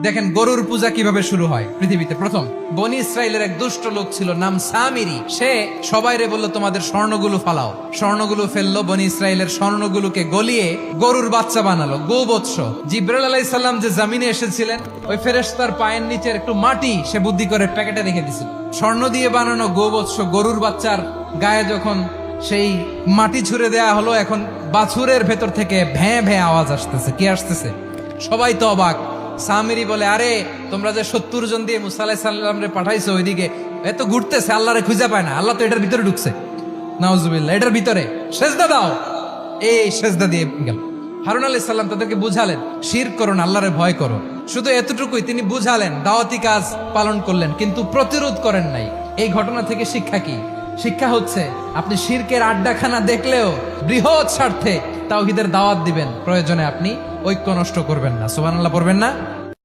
দেখেন গরুর পূজা কিভাবে শুরু হয় পৃথিবীতে প্রথম। বনি ইসরায়েলের এক দুষ্ট লোক ছিল, নাম সামিরি। সে সবাইরে বলল তোমাদের স্বর্ণগুলো ফালাও। স্বর্ণগুলো ফেললো, বনি ইসরায়েলের স্বর্ণগুলোকে গলিয়ে গরুর বাচ্চা বানালো, গোবৎস। জিব্রাইল আলাইহিস সালাম যে জামিনে এসেছিলেন, ওই ফেরেশতার পায়ের নিচের একটু মাটি সে বুদ্ধি করে প্যাকেটে রেখে দিছিল। স্বর্ণ দিয়ে বানানো গোবৎস গরুর বাচ্চার গায়ে যখন সেই মাটি ছুঁড়ে দেয়া হলো, এখন বাছুরের ভেতর থেকে ভ্যাঁ ভ্যাঁ আওয়াজ আসতেছে। কি আসতেছে? সবাই তো অবাক। সামিরি বলে, আরে তোমরা যে 70 জন দিয়ে মুসা আলাইহিস সালাম রে পাঠাইছো ওইদিকে, এত ঘুরতেছে, আল্লাহরে খুঁজে পায় না। আল্লাহ তো এটার ভিতরে ঢুকছে, নাউজুবিল্লাহ, এটার ভিতরে সেজদা দাও। এই সেজদা দিয়ে গেল। হারুন আলাইহিস সালাম তাদেরকে বুঝালেন, শিরক করো না, আল্লাহরে ভয় করো। শুধু এতটুকুই তিনি বুঝালেন, দাওয়াতি কাজ পালন করলেন, কিন্তু প্রতিরোধ করেন নাই। এই ঘটনা থেকে শিক্ষা কি? শিক্ষা হচ্ছে, আপনি শিরকের আড্ডাখানা দেখলেও বৃহৎ স্বার্থে তাওহীদের দাওয়াত দিবেন, প্রয়োজনে আপনি ঐক্য নষ্ট করবেন না। সুবহানাল্লাহ পড়বেন না?